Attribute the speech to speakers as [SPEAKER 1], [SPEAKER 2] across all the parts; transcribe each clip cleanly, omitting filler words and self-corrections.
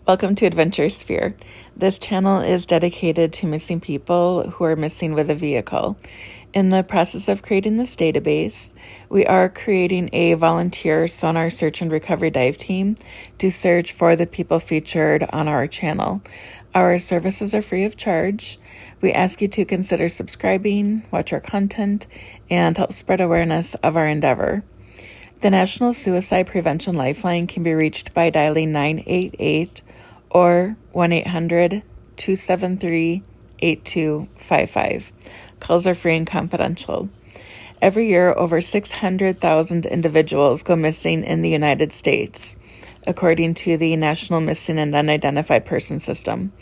[SPEAKER 1] Welcome to AdventureSphere. This channel is dedicated to missing people who are missing with a vehicle. In the process of creating this database, we are creating a volunteer sonar search and recovery dive team to search for the people featured on our channel. Our services are free of charge. We ask you to consider subscribing, watch our content, and help spread awareness of our endeavor. The National Suicide Prevention Lifeline can be reached by dialing 988 or 1-800-273-8255. Calls are free and confidential. Every year, over 600,000 individuals go missing in the United States, according to the National Missing and Unidentified Person System.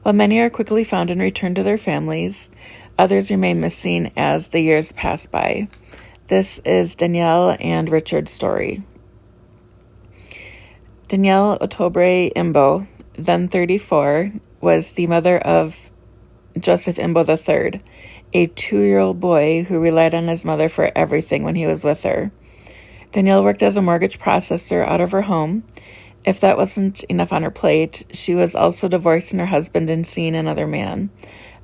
[SPEAKER 1] While many are quickly found and returned to their families, others remain missing as the years pass by. This is Danielle and Richard's story. Danielle Otobre Imbo, then 34, was the mother of Joseph Imbo III, a 2-year-old boy who relied on his mother for everything when he was with her. Danielle worked as a mortgage processor out of her home. If that wasn't enough on her plate, she was also divorcing her husband and seeing another man,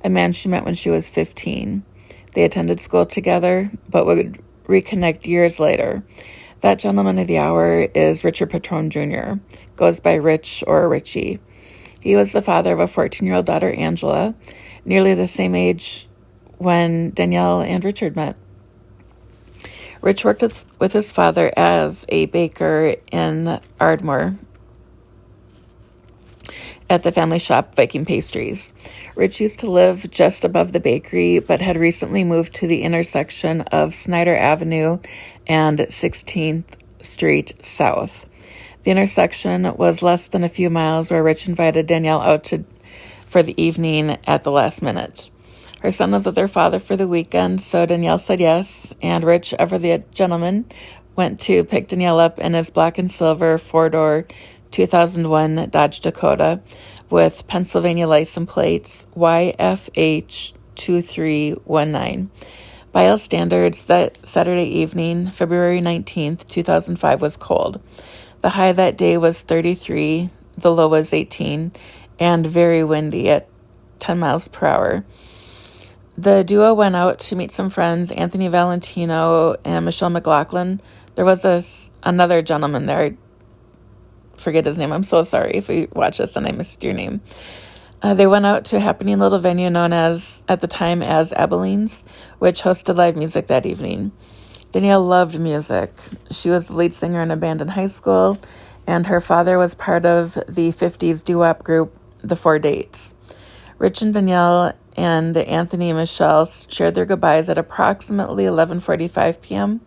[SPEAKER 1] a man she met when she was 15. They attended school together, but would reconnect years later. That gentleman of the hour is Richard Petrone Jr., goes by Rich or Richie. He was the father of a 14-year-old daughter, Angela, nearly the same age when Danielle and Richard met. Rich worked with his father as a baker in Ardmore at the family shop Viking Pastries. Rich used to live just above the bakery, but had recently moved to the intersection of Snyder Avenue and 16th Street South. The intersection was less than a few miles, where Rich invited Danielle out for the evening at the last minute. Her son was with their father for the weekend, so Danielle said yes, and Rich, ever the gentleman, went to pick Danielle up in his black and silver 4-door 2001 Dodge Dakota with Pennsylvania license plates YFH2319. By all standards, that Saturday evening, February 19th, 2005, was cold. The high that day was 33, the low was 18, and very windy at 10 miles per hour. The duo went out to meet some friends, Anthony Valentino and Michelle McLaughlin. There was another gentleman there. Forget his name. I'm so sorry if you watch this and I missed your name. They went out to a happening little venue known as, at the time, as Abilene's, which hosted live music that evening. Danielle loved music. She was the lead singer in a band in high school, and her father was part of the 50s doo-wop group, The Four Dates. Rich and Danielle and Anthony and Michelle shared their goodbyes at approximately 11:45 p.m.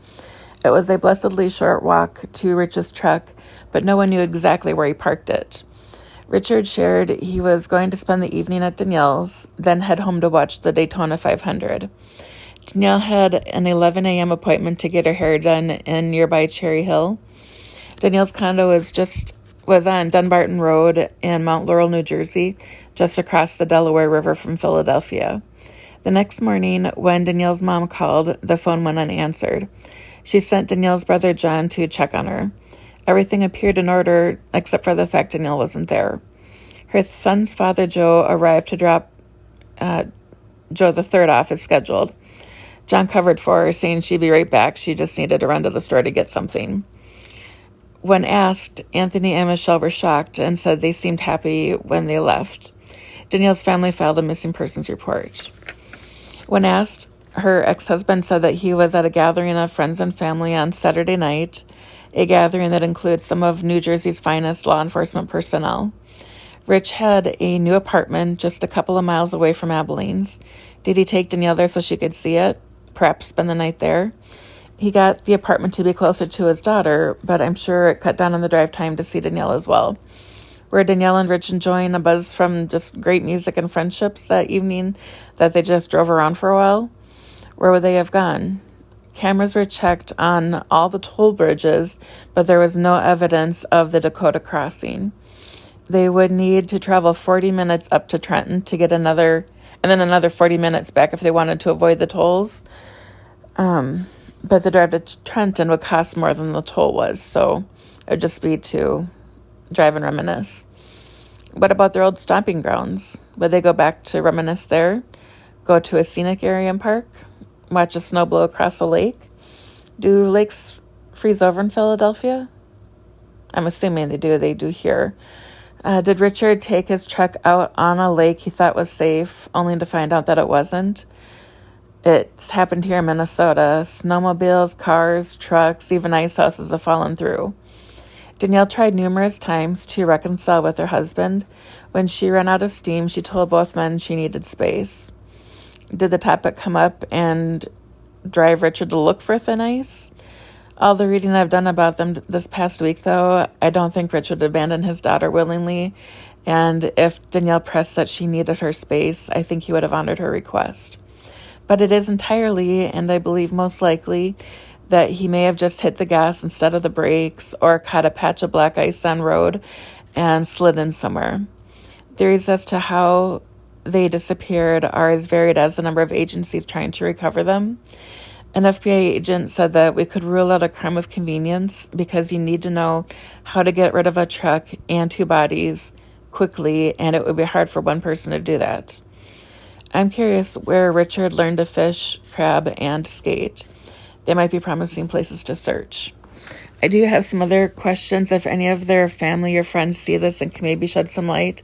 [SPEAKER 1] It was a blessedly short walk to Rich's truck, but no one knew exactly where he parked it. Richard shared he was going to spend the evening at Danielle's, then head home to watch the Daytona 500. Danielle had an 11 a.m. appointment to get her hair done in nearby Cherry Hill. Danielle's condo was on Dunbarton Road in Mount Laurel, New Jersey, just across the Delaware River from Philadelphia. The next morning, when Danielle's mom called, the phone went unanswered. She sent Danielle's brother John to check on her. Everything appeared in order, except for the fact Danielle wasn't there. Her son's father, Joe, arrived to drop Joe the third off as scheduled. John covered for her, saying she'd be right back. She just needed to run to the store to get something. When asked, Anthony and Michelle were shocked and said they seemed happy when they left. Danielle's family filed a missing persons report. When asked, her ex-husband said that he was at a gathering of friends and family on Saturday night, a gathering that includes some of New Jersey's finest law enforcement personnel. Rich had a new apartment just a couple of miles away from Abilene's. Did he take Danielle there so she could see it? Perhaps spend the night there? He got the apartment to be closer to his daughter, but I'm sure it cut down on the drive time to see Danielle as well. Were Danielle and Rich enjoying a buzz from just great music and friendships that evening that they just drove around for a while? Where would they have gone? Cameras were checked on all the toll bridges, but there was no evidence of the Dakota crossing. They would need to travel 40 minutes up to Trenton to get another 40 minutes back if they wanted to avoid the tolls. But the drive to Trenton would cost more than the toll was, so it would just be to drive and reminisce. What about their old stomping grounds? Would they go back to reminisce there? Go to a scenic area and park? Watch a snow blow across a lake? Do lakes freeze over in Philadelphia? I'm assuming they do. They do here. Did Richard take his truck out on a lake he thought was safe, only to find out that it wasn't? It's happened here in Minnesota. Snowmobiles, cars, trucks, even ice houses have fallen through. Danielle tried numerous times to reconcile with her husband. When she ran out of steam, she told both men she needed space. Did the topic come up and drive Richard to look for thin ice? All the reading I've done about them this past week, though, I don't think Richard would abandon his daughter willingly. And if Danielle pressed that she needed her space, I think he would have honored her request. But it is entirely, and I believe most likely, that he may have just hit the gas instead of the brakes or caught a patch of black ice on road and slid in somewhere. Theories as to how they disappeared are as varied as the number of agencies trying to recover them. An FBI agent said that we could rule out a crime of convenience because you need to know how to get rid of a truck and two bodies quickly, and it would be hard for one person to do that. I'm curious where Richard learned to fish, crab, and skate. They might be promising places to search. I do have some other questions. If any of their family or friends see this and can maybe shed some light,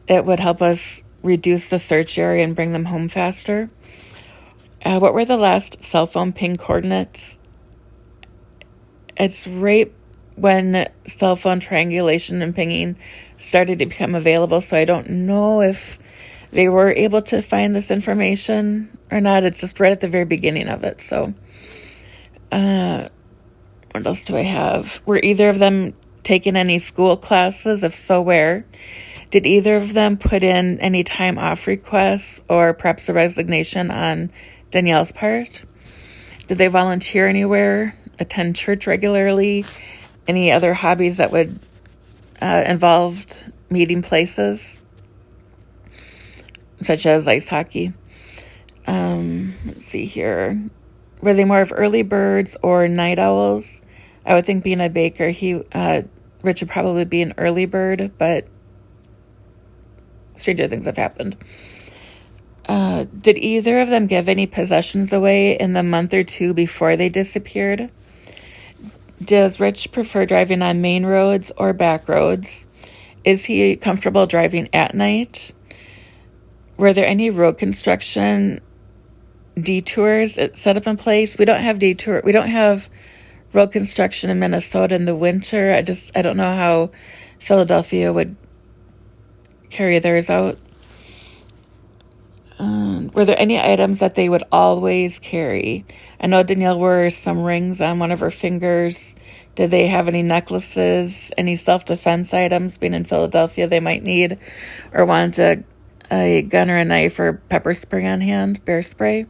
[SPEAKER 1] it would help us reduce the search area and bring them home faster. What were the last cell phone ping coordinates? It's right when cell phone triangulation and pinging started to become available, so I don't know if they were able to find this information or not. It's just right at the very beginning of it. So what else do I have? Were either of them taking any school classes? If so, where? Did either of them put in any time off requests or perhaps a resignation on Danielle's part? Did they volunteer anywhere, attend church regularly, any other hobbies that would involve meeting places, such as ice hockey? Let's see here. Were they more of early birds or night owls? I would think being a baker, Rich would probably be an early bird, but stranger things have happened. Did either of them give any possessions away in the month or two before they disappeared? Does Rich prefer driving on main roads or back roads? Is he comfortable driving at night? Were there any road construction detours set up in place? We don't have road construction in Minnesota in the winter. I don't know how Philadelphia would carry theirs out. Were there any items that they would always carry? I know Danielle wore some rings on one of her fingers. Did they have any necklaces, any self-defense items? Being in Philadelphia, they might need or want a gun or a knife or pepper spray on hand, bear spray.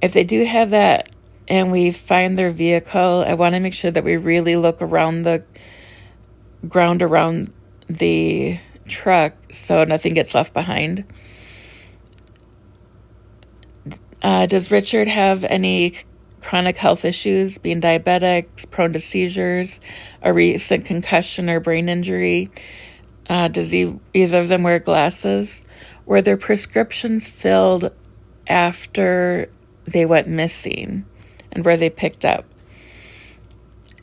[SPEAKER 1] If they do have that and we find their vehicle, I want to make sure that we really look around the ground around the truck so nothing gets left behind. Does Richard have any chronic health issues, being diabetic, prone to seizures, a recent concussion or brain injury? Does either of them wear glasses? Were their prescriptions filled after they went missing, and were they picked up?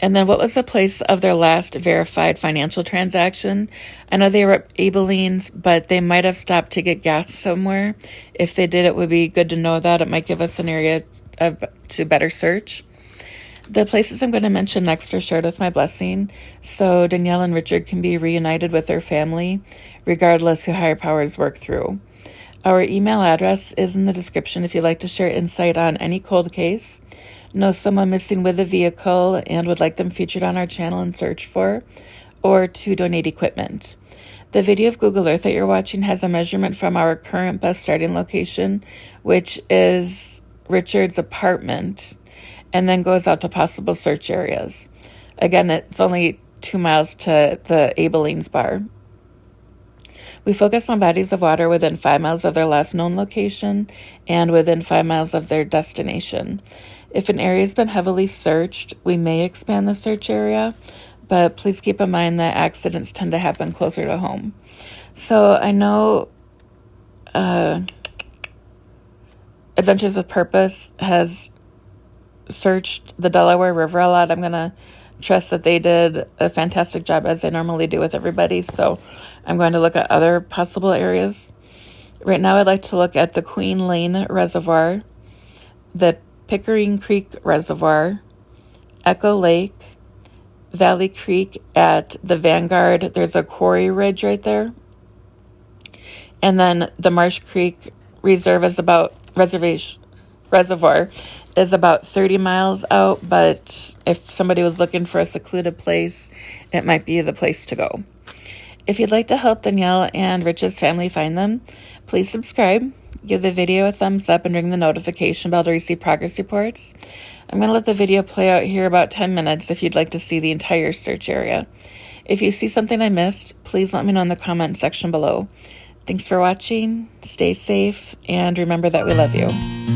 [SPEAKER 1] And then what was the place of their last verified financial transaction? I know they were at Abilene's, but they might have stopped to get gas somewhere. If they did, it would be good to know that. It might give us an area to better search. The places I'm going to mention next are shared with my blessing, so Danielle and Richard can be reunited with their family, regardless who higher powers work through. Our email address is in the description if you'd like to share insight on any cold case, know someone missing with a vehicle and would like them featured on our channel and searched for, or to donate equipment. The video of Google Earth that you're watching has a measurement from our current bus starting location, which is Richard's apartment, and then goes out to possible search areas. Again, it's only 2 miles to the Abilene's bar. We focus on bodies of water within 5 miles of their last known location and within 5 miles of their destination. If an area has been heavily searched, we may expand the search area, but please keep in mind that accidents tend to happen closer to home. So I know Adventures with Purpose has searched the Delaware River a lot. I'm going to trust that they did a fantastic job, as they normally do with everybody. So I'm going to look at other possible areas. Right now, I'd like to look at the Queen Lane Reservoir, the Pickering Creek Reservoir, Echo Lake, Valley Creek at the Vanguard. There's a quarry ridge right there. And then the Marsh Creek Reservoir is about 30 miles out, but if somebody was looking for a secluded place, it might be the place to go. If you'd like to help Danielle and Rich's family find them, please subscribe, give the video a thumbs up, and ring the notification bell to receive progress reports. I'm going to let the video play out here about 10 minutes if you'd like to see the entire search area. If you see something I missed, please let me know in the comment section below. Thanks for watching, stay safe, and remember that we love you.